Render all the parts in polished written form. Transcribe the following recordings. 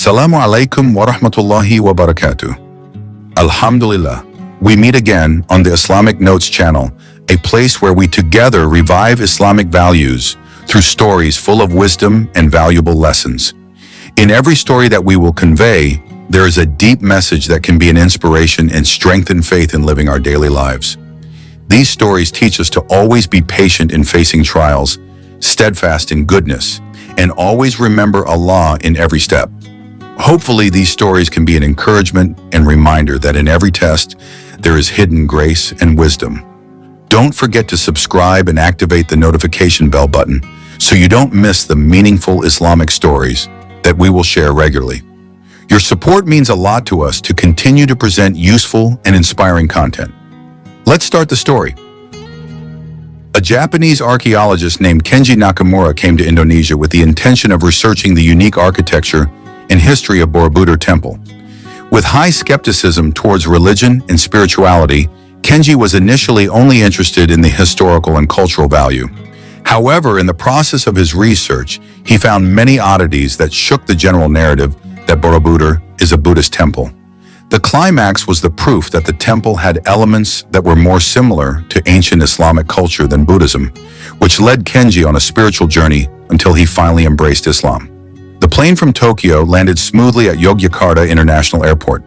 Assalamu alaikum wa rahmatullahi wa barakatuh. Alhamdulillah, we meet again on the Islamic Notes channel, a place where we together revive Islamic values through stories full of wisdom and valuable lessons. In every story that we will convey, there is a deep message that can be an inspiration and strengthen faith in living our daily lives. These stories teach us to always be patient in facing trials, steadfast in goodness, and always remember Allah in every step. Hopefully, these stories can be an encouragement and reminder that in every test, there is hidden grace and wisdom. Don't forget to subscribe and activate the notification bell button so you don't miss the meaningful Islamic stories that we will share regularly. Your support means a lot to us to continue to present useful and inspiring content. Let's start the story. A Japanese archaeologist named Kenji Nakamura came to Indonesia with the intention of researching the unique architecture and history of Borobudur Temple. With high skepticism towards religion and spirituality, Kenji was initially only interested in the historical and cultural value. However, in the process of his research, he found many oddities that shook the general narrative that Borobudur is a Buddhist temple. The climax was the proof that the temple had elements that were more similar to ancient Islamic culture than Buddhism, which led Kenji on a spiritual journey until he finally embraced Islam. The plane from Tokyo landed smoothly at Yogyakarta International Airport.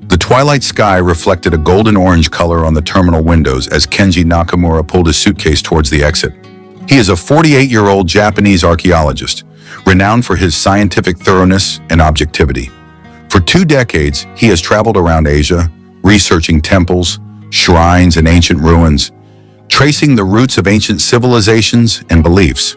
The twilight sky reflected a golden-orange color on the terminal windows as Kenji Nakamura pulled his suitcase towards the exit. He is a 48-year-old Japanese archaeologist, renowned for his scientific thoroughness and objectivity. For 2 decades, he has traveled around Asia, researching temples, shrines, and ancient ruins, tracing the roots of ancient civilizations and beliefs.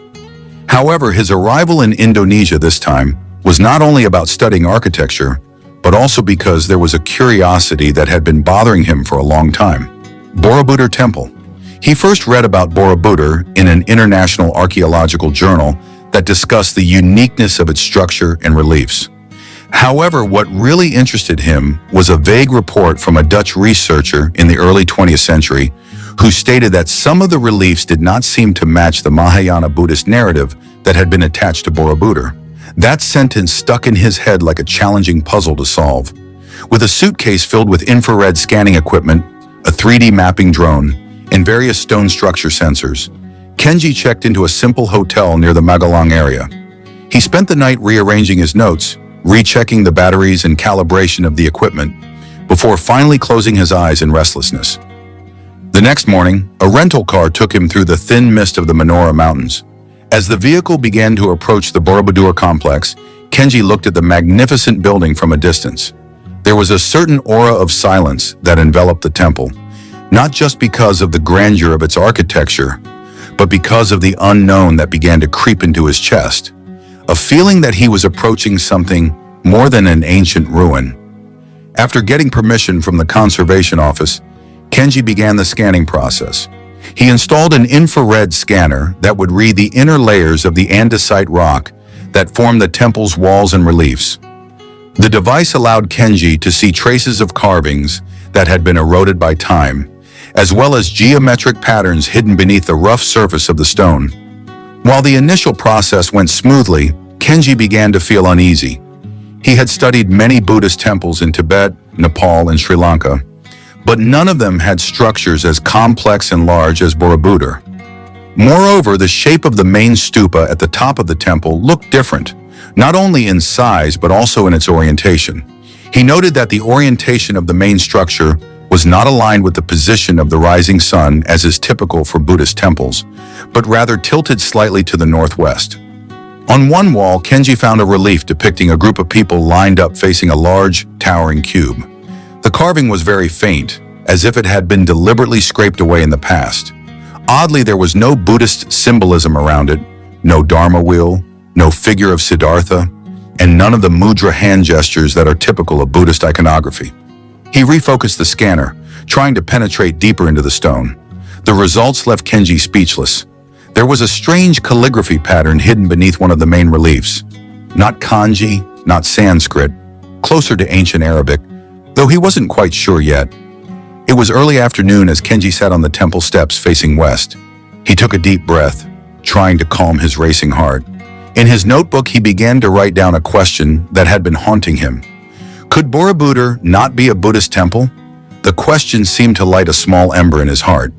However, his arrival in Indonesia this time was not only about studying architecture, but also because there was a curiosity that had been bothering him for a long time. Borobudur Temple. He first read about Borobudur in an international archaeological journal that discussed the uniqueness of its structure and reliefs. However, what really interested him was a vague report from a Dutch researcher in the early 20th century who stated that some of the reliefs did not seem to match the Mahayana Buddhist narrative that had been attached to Borobudur. That sentence stuck in his head like a challenging puzzle to solve. With a suitcase filled with infrared scanning equipment, a 3D mapping drone, and various stone structure sensors, Kenji checked into a simple hotel near the Magelang area. He spent the night rearranging his notes, rechecking the batteries and calibration of the equipment, before finally closing his eyes in restlessness. The next morning, a rental car took him through the thin mist of the Manora Mountains. As the vehicle began to approach the Borobudur complex, Kenji looked at the magnificent building from a distance. There was a certain aura of silence that enveloped the temple, not just because of the grandeur of its architecture, but because of the unknown that began to creep into his chest, a feeling that he was approaching something more than an ancient ruin. After getting permission from the conservation office, Kenji began the scanning process. He installed an infrared scanner that would read the inner layers of the andesite rock that formed the temple's walls and reliefs. The device allowed Kenji to see traces of carvings that had been eroded by time, as well as geometric patterns hidden beneath the rough surface of the stone. While the initial process went smoothly, Kenji began to feel uneasy. He had studied many Buddhist temples in Tibet, Nepal, and Sri Lanka, but none of them had structures as complex and large as Borobudur. Moreover, the shape of the main stupa at the top of the temple looked different, not only in size but also in its orientation. He noted that the orientation of the main structure was not aligned with the position of the rising sun as is typical for Buddhist temples, but rather tilted slightly to the northwest. On one wall, Kenji found a relief depicting a group of people lined up facing a large, towering cube. The carving was very faint, as if it had been deliberately scraped away in the past. Oddly, there was no Buddhist symbolism around it, no Dharma wheel, no figure of Siddhartha, and none of the mudra hand gestures that are typical of Buddhist iconography. He refocused the scanner, trying to penetrate deeper into the stone. The results left Kenji speechless. There was a strange calligraphy pattern hidden beneath one of the main reliefs. Not kanji, not Sanskrit, closer to ancient Arabic, though he wasn't quite sure yet. It was early afternoon as Kenji sat on the temple steps facing west. He took a deep breath, trying to calm his racing heart. In his notebook, he began to write down a question that had been haunting him. Could Borobudur not be a Buddhist temple? The question seemed to light a small ember in his heart.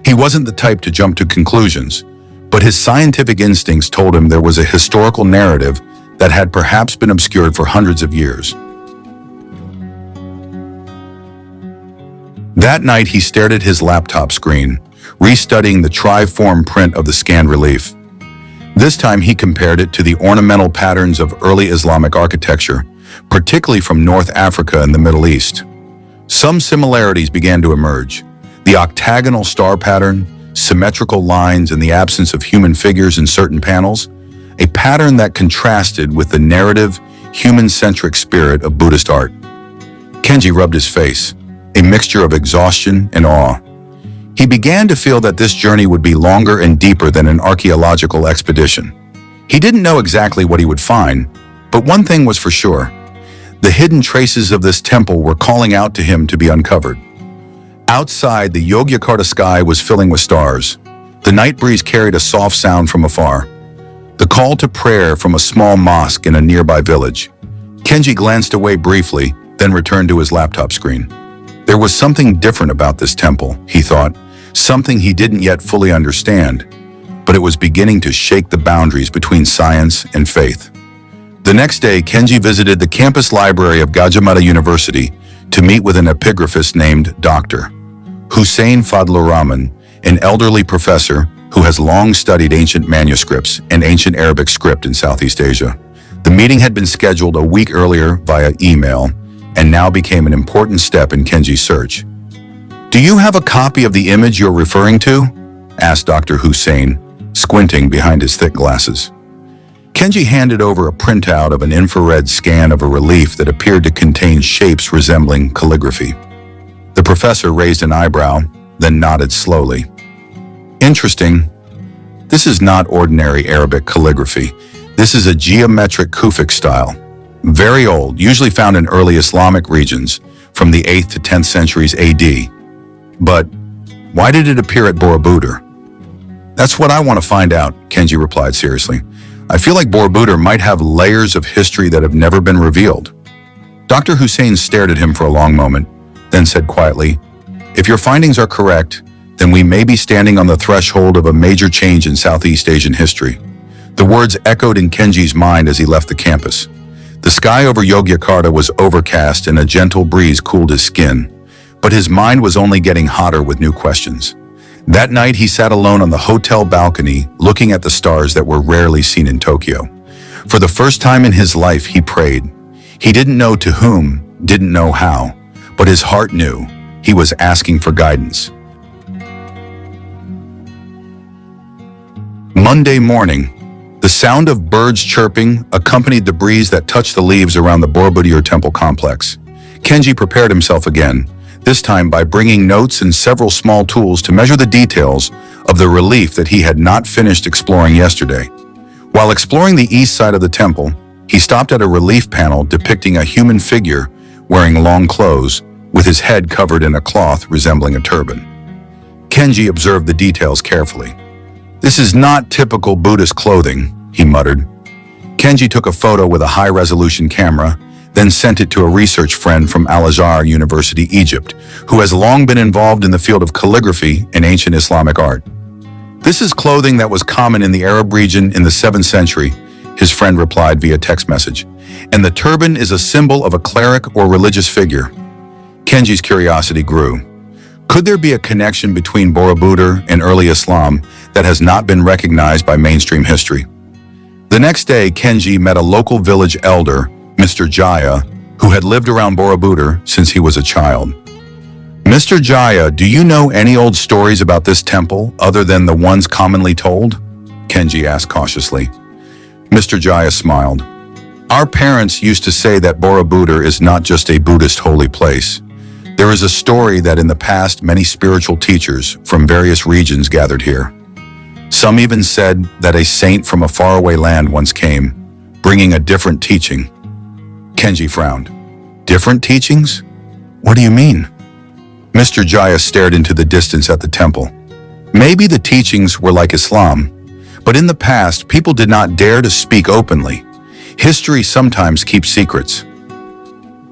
He wasn't the type to jump to conclusions, but his scientific instincts told him there was a historical narrative that had perhaps been obscured for hundreds of years. That night, he stared at his laptop screen, restudying the tri-form print of the scanned relief. This time, he compared it to the ornamental patterns of early Islamic architecture, particularly from North Africa and the Middle East. Some similarities began to emerge. The octagonal star pattern, symmetrical lines, and the absence of human figures in certain panels, a pattern that contrasted with the narrative, human-centric spirit of Buddhist art. Kenji rubbed his face, a mixture of exhaustion and awe. He began to feel that this journey would be longer and deeper than an archaeological expedition. He didn't know exactly what he would find, but one thing was for sure. The hidden traces of this temple were calling out to him to be uncovered. Outside, the Yogyakarta sky was filling with stars. The night breeze carried a soft sound from afar. The call to prayer from a small mosque in a nearby village. Kenji glanced away briefly, then returned to his laptop screen. There was something different about this temple, he thought, something he didn't yet fully understand, but it was beginning to shake the boundaries between science and faith. The next day, Kenji visited the campus library of Gajah Mada University to meet with an epigraphist named Dr. Hussein Fadlur Rahman, an elderly professor who has long studied ancient manuscripts and ancient Arabic script in Southeast Asia. The meeting had been scheduled a week earlier via email and now became an important step in Kenji's search. "Do you have a copy of the image you're referring to?" asked Dr. Hussein, squinting behind his thick glasses. Kenji handed over a printout of an infrared scan of a relief that appeared to contain shapes resembling calligraphy. The professor raised an eyebrow, then nodded slowly. "Interesting. This is not ordinary Arabic calligraphy. This is a geometric Kufic style. Very old, usually found in early Islamic regions, from the 8th to 10th centuries AD. But why did it appear at Borobudur?" "That's what I want to find out," Kenji replied seriously. "I feel like Borobudur might have layers of history that have never been revealed." Dr. Hussein stared at him for a long moment, then said quietly, "If your findings are correct, then we may be standing on the threshold of a major change in Southeast Asian history." The words echoed in Kenji's mind as he left the campus. The sky over Yogyakarta was overcast and a gentle breeze cooled his skin, but his mind was only getting hotter with new questions. That night, he sat alone on the hotel balcony, looking at the stars that were rarely seen in Tokyo. For the first time in his life, he prayed. He didn't know to whom, didn't know how, but his heart knew. He was asking for guidance. Monday morning, the sound of birds chirping accompanied the breeze that touched the leaves around the Borobudur Temple complex. Kenji prepared himself again, this time by bringing notes and several small tools to measure the details of the relief that he had not finished exploring yesterday. While exploring the east side of the temple, he stopped at a relief panel depicting a human figure wearing long clothes, with his head covered in a cloth resembling a turban. Kenji observed the details carefully. "This is not typical Buddhist clothing," he muttered. Kenji took a photo with a high-resolution camera, then sent it to a research friend from Al-Azhar University, Egypt, who has long been involved in the field of calligraphy and ancient Islamic art. "This is clothing that was common in the Arab region in the 7th century, his friend replied via text message. "And the turban is a symbol of a cleric or religious figure." Kenji's curiosity grew. Could there be a connection between Borobudur and early Islam that has not been recognized by mainstream history? The next day, Kenji met a local village elder, Mr. Jaya, who had lived around Borobudur since he was a child. "Mr. Jaya, do you know any old stories about this temple other than the ones commonly told?" Kenji asked cautiously. Mr. Jaya smiled. "Our parents used to say that Borobudur is not just a Buddhist holy place. There is a story that in the past many spiritual teachers from various regions gathered here. Some even said that a saint from a faraway land once came, bringing a different teaching." Kenji frowned. "Different teachings? What do you mean?" Mr. Jaya stared into the distance at the temple. "Maybe the teachings were like Islam, But in the past, people did not dare to speak openly. History sometimes keeps secrets.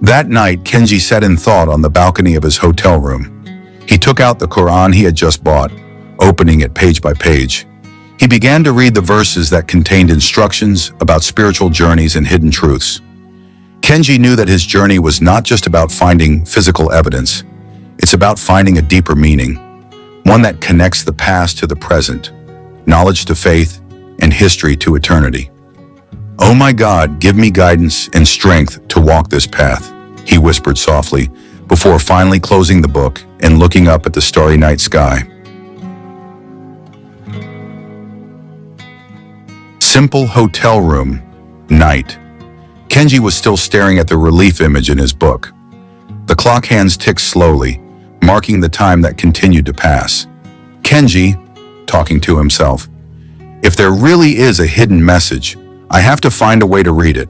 That night, Kenji sat in thought on the balcony of his hotel room. He took out the Quran he had just bought, opening it page by page. He began to read the verses that contained instructions about spiritual journeys and hidden truths. Kenji knew that his journey was not just about finding physical evidence. It's about finding a deeper meaning, one that connects the past to the present, knowledge to faith, and history to eternity. "Oh my God, give me guidance and strength to walk this path," he whispered softly, before finally closing the book and looking up at the starry night sky. Simple hotel room, night. Kenji was still staring at the relief image in his book. The clock hands ticked slowly, marking the time that continued to pass. Kenji, talking to himself, "If there really is a hidden message, I have to find a way to read it."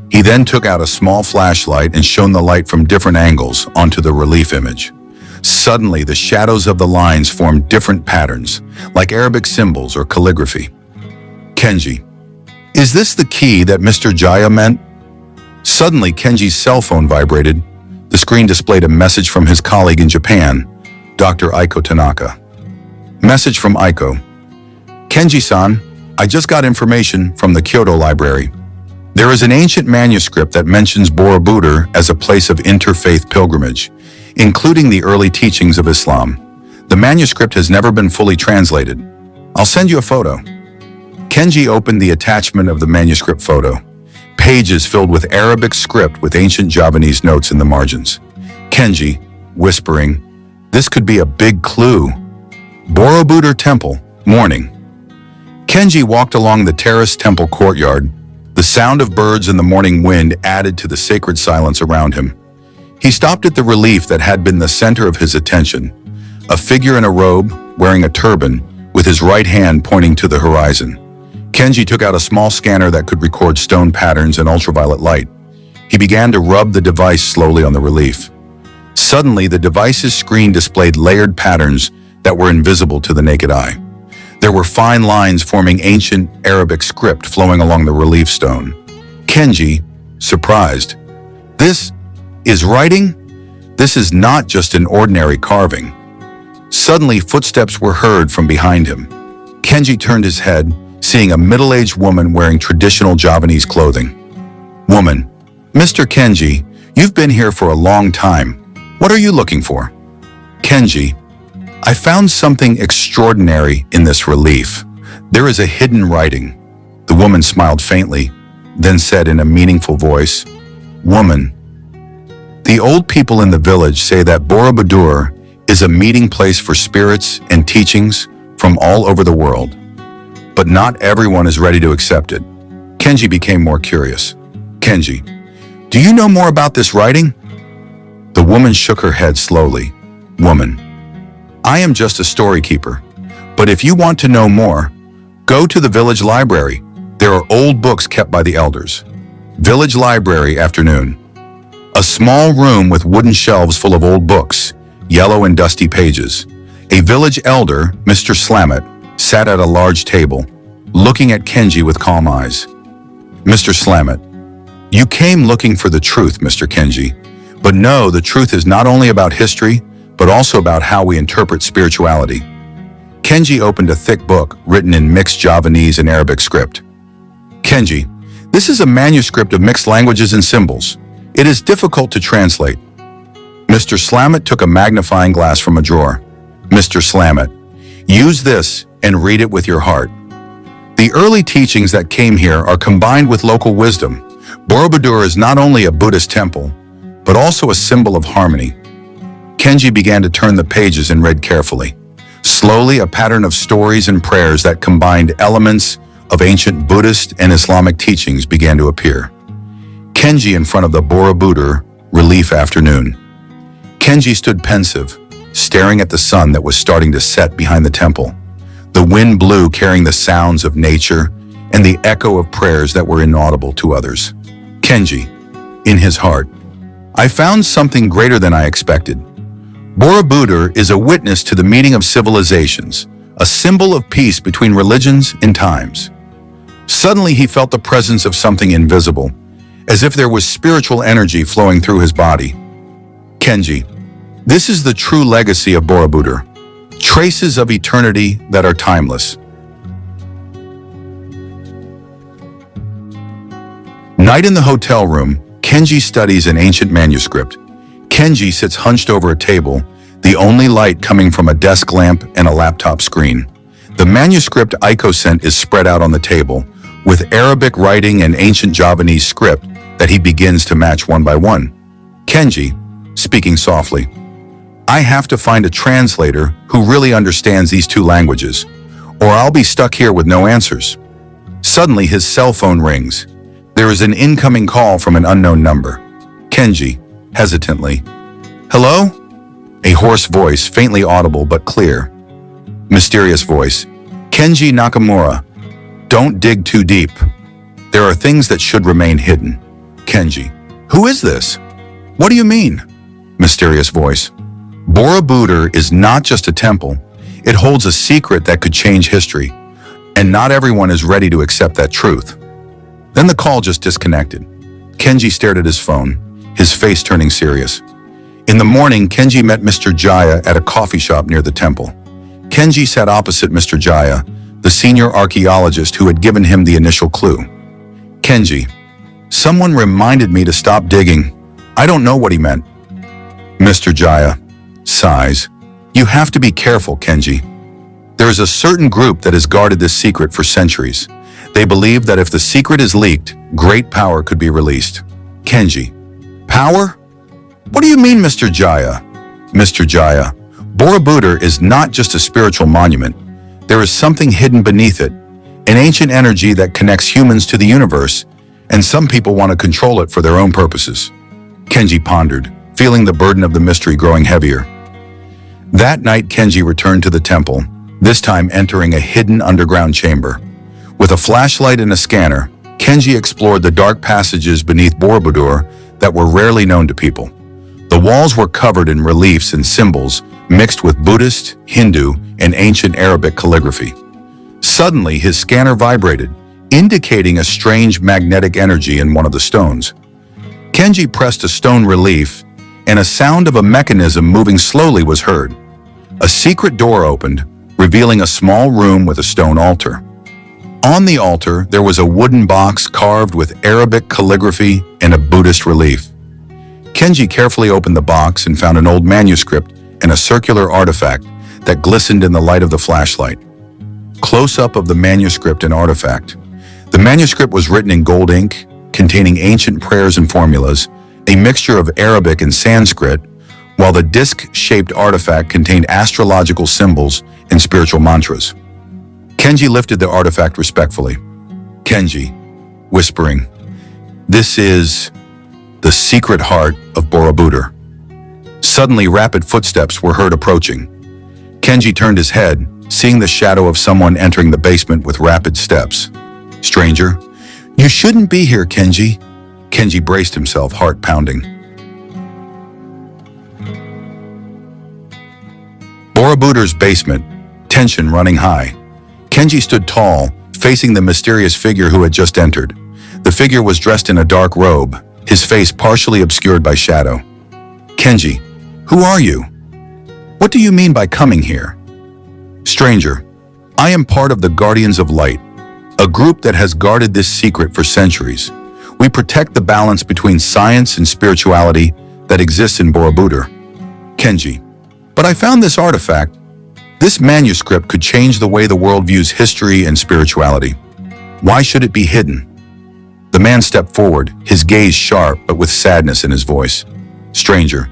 He then took out a small flashlight and shone the light from different angles onto the relief image. Suddenly, the shadows of the lines formed different patterns, like Arabic symbols or calligraphy. Kenji, "Is this the key that Mr. Jaya meant?" Suddenly, Kenji's cell phone vibrated. The screen displayed a message from his colleague in Japan, Dr. Aiko Tanaka. Message from Aiko. "Kenji-san, I just got information from the Kyoto Library. There is an ancient manuscript that mentions Borobudur as a place of interfaith pilgrimage, including the early teachings of Islam. The manuscript has never been fully translated. I'll send you a photo." Kenji opened the attachment of the manuscript photo. Pages filled with Arabic script with ancient Javanese notes in the margins. Kenji, whispering, "This could be a big clue." Borobudur Temple, morning. Kenji walked along the terraced temple courtyard. The sound of birds and the morning wind added to the sacred silence around him. He stopped at the relief that had been the center of his attention, a figure in a robe, wearing a turban, with his right hand pointing to the horizon. Kenji took out a small scanner that could record stone patterns in ultraviolet light. He began to rub the device slowly on the relief. Suddenly, the device's screen displayed layered patterns that were invisible to the naked eye. There were fine lines forming ancient Arabic script flowing along the relief stone. Kenji, surprised, "This is writing? This is not just an ordinary carving." Suddenly, footsteps were heard from behind him. Kenji turned his head, seeing a middle-aged woman wearing traditional Javanese clothing. Woman, "Mr. Kenji, you've been here for a long time. What are you looking for?" Kenji, "I found something extraordinary in this relief. There is a hidden writing." The woman smiled faintly, then said in a meaningful voice, "Woman, the old people in the village say that Borobudur is a meeting place for spirits and teachings from all over the world. But not everyone is ready to accept it." Kenji became more curious. Kenji, "Do you know more about this writing?" The woman shook her head slowly. Woman, "I am just a story keeper. But if you want to know more, go to the village library. There are old books kept by the elders." Village library, afternoon. A small room with wooden shelves full of old books, yellow and dusty pages. A village elder, Mr. Slamet, sat at a large table, looking at Kenji with calm eyes. Mr. Slamet, "You came looking for the truth, Mr. Kenji. But no, the truth is not only about history, but also about how we interpret spirituality." Kenji opened a thick book written in mixed Javanese and Arabic script. Kenji, "This is a manuscript of mixed languages and symbols. It is difficult to translate." Mr. Slamet took a magnifying glass from a drawer. Mr. Slamet, "Use this and read it with your heart. The early teachings that came here are combined with local wisdom. Borobudur is not only a Buddhist temple, but also a symbol of harmony." Kenji began to turn the pages and read carefully. Slowly, a pattern of stories and prayers that combined elements of ancient Buddhist and Islamic teachings began to appear. Kenji in front of the Borobudur relief afternoon. Kenji stood pensive, staring at the sun that was starting to set behind the temple. The wind blew, carrying the sounds of nature and the echo of prayers that were inaudible to others. Kenji, in his heart, "I found something greater than I expected. Borobudur is a witness to the meeting of civilizations, a symbol of peace between religions and times. Suddenly he felt the presence of something invisible, as if there was spiritual energy flowing through his body. Kenji, this is the true legacy of Borobudur, traces of eternity that are timeless. Night in the hotel room, Kenji studies an ancient manuscript. Kenji sits hunched over a table, the only light coming from a desk lamp and a laptop screen. The manuscript icosent is spread out on the table, with Arabic writing and ancient Javanese script that he begins to match one by one. Kenji, speaking softly, I have to find a translator who really understands these two languages, or I'll be stuck here with no answers. Suddenly his cell phone rings. There is an incoming call from an unknown number. Kenji, hesitantly, hello? A hoarse voice, faintly audible but clear. Mysterious voice, Kenji Nakamura, don't dig too deep. There are things that should remain hidden. Kenji, who is this? What do you mean? Mysterious voice, Borobudur is not just a temple. It holds a secret that could change history, and not everyone is ready to accept that truth. Then the call just disconnected. Kenji stared at his phone, his face turning serious. In the morning, Kenji met Mr. Jaya at a coffee shop near the temple. Kenji sat opposite Mr. Jaya, the senior archaeologist who had given him the initial clue. Kenji, someone reminded me to stop digging. I don't know what he meant. Mr. Jaya sighs. You have to be careful, Kenji. There is a certain group that has guarded this secret for centuries. They believe that if the secret is leaked, great power could be released. Kenji, power? What do you mean, Mr. Jaya? Mr. Jaya, Borobudur is not just a spiritual monument. There is something hidden beneath it, an ancient energy that connects humans to the universe, and some people want to control it for their own purposes. Kenji pondered, feeling the burden of the mystery growing heavier. That night, Kenji returned to the temple, this time entering a hidden underground chamber. With a flashlight and a scanner, Kenji explored the dark passages beneath Borobudur that were rarely known to people. The walls were covered in reliefs and symbols mixed with Buddhist, Hindu, and ancient Arabic calligraphy. Suddenly, his scanner vibrated, indicating a strange magnetic energy in one of the stones. Kenji pressed a stone relief, and a sound of a mechanism moving slowly was heard. A secret door opened, revealing a small room with a stone altar. On the altar, there was a wooden box carved with Arabic calligraphy and a Buddhist relief. Kenji carefully opened the box and found an old manuscript and a circular artifact that glistened in the light of the flashlight. Close-up of the manuscript and artifact. The manuscript was written in gold ink, containing ancient prayers and formulas, a mixture of Arabic and Sanskrit, while the disc-shaped artifact contained astrological symbols and spiritual mantras. Kenji lifted the artifact respectfully. Kenji, whispering, this is the secret heart of Borobudur. Suddenly, rapid footsteps were heard approaching. Kenji turned his head, seeing the shadow of someone entering the basement with rapid steps. Stranger, you shouldn't be here, Kenji. Kenji braced himself, heart pounding. Borobudur's basement, tension running high. Kenji stood tall, facing the mysterious figure who had just entered. The figure was dressed in a dark robe, his face partially obscured by shadow. Kenji, who are you? What do you mean by coming here? Stranger, I am part of the Guardians of Light, a group that has guarded this secret for centuries. We protect the balance between science and spirituality that exists in Borobudur. Kenji, but I found this artifact. This manuscript could change the way the world views history and spirituality. Why should it be hidden? The man stepped forward, his gaze sharp but with sadness in his voice. Stranger,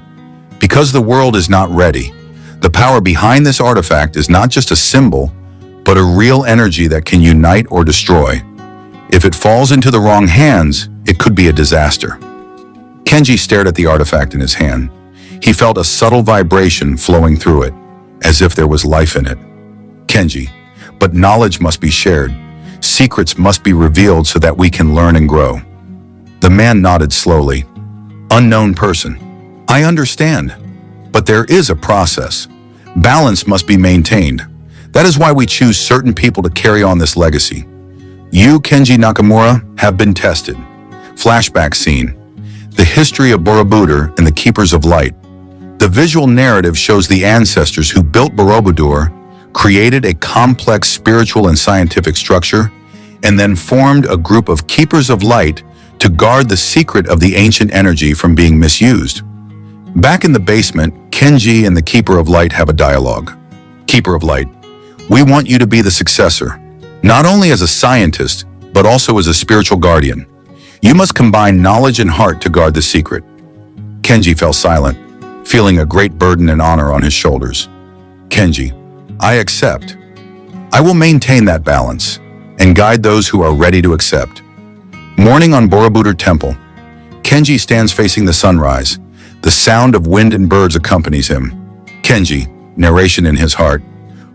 because the world is not ready. The power behind this artifact is not just a symbol, but a real energy that can unite or destroy. If it falls into the wrong hands, it could be a disaster. Kenji stared at the artifact in his hand. He felt a subtle vibration flowing through it, as if there was life in it. Kenji, but knowledge must be shared. Secrets must be revealed so that we can learn and grow. The man nodded slowly. Unknown person. I understand, but there is a process. Balance must be maintained. That is why we choose certain people to carry on this legacy. You, Kenji Nakamura, have been tested. Flashback scene. The history of Borobudur and the Keepers of Light. The visual narrative shows the ancestors who built Borobudur, created a complex spiritual and scientific structure, and then formed a group of Keepers of Light to guard the secret of the ancient energy from being misused. Back in the basement, Kenji and the Keeper of Light have a dialogue. Keeper of Light, we want you to be the successor, not only as a scientist, but also as a spiritual guardian. You must combine knowledge and heart to guard the secret. Kenji fell silent, feeling a great burden and honor on his shoulders. Kenji, I accept. I will maintain that balance and guide those who are ready to accept. Morning on Borobudur Temple. Kenji stands facing the sunrise. The sound of wind and birds accompanies him. Kenji, narration in his heart.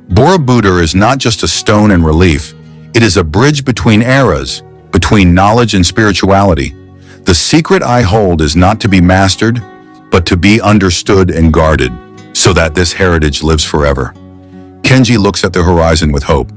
Borobudur is not just a stone in relief. It is a bridge between eras, between knowledge and spirituality. The secret I hold is not to be mastered, but to be understood and guarded, so that this heritage lives forever. Kenji looks at the horizon with hope.